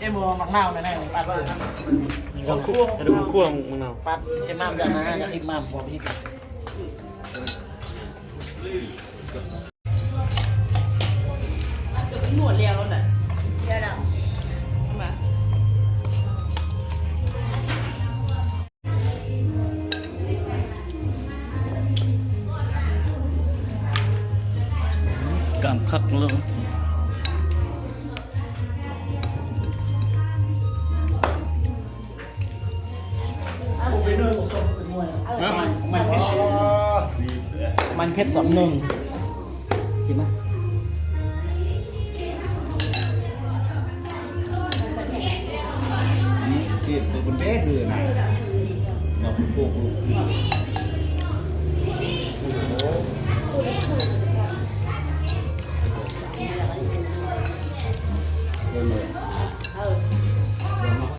อ้บัวมักเน่าแน่ๆปัดว่า ดูคั่วมึงเอา ปัดเชมามจากนั้นนะทิมมามบอกพี่เกือบเป็นหนวดเรียวแล้วน่ะเดี๋ยวเรามา กามคักเลย ผมไปเดินผสมเป็นมวยมันเพชรสำนึงกินไหม นี่คือคนเด้คือนะเราปลูก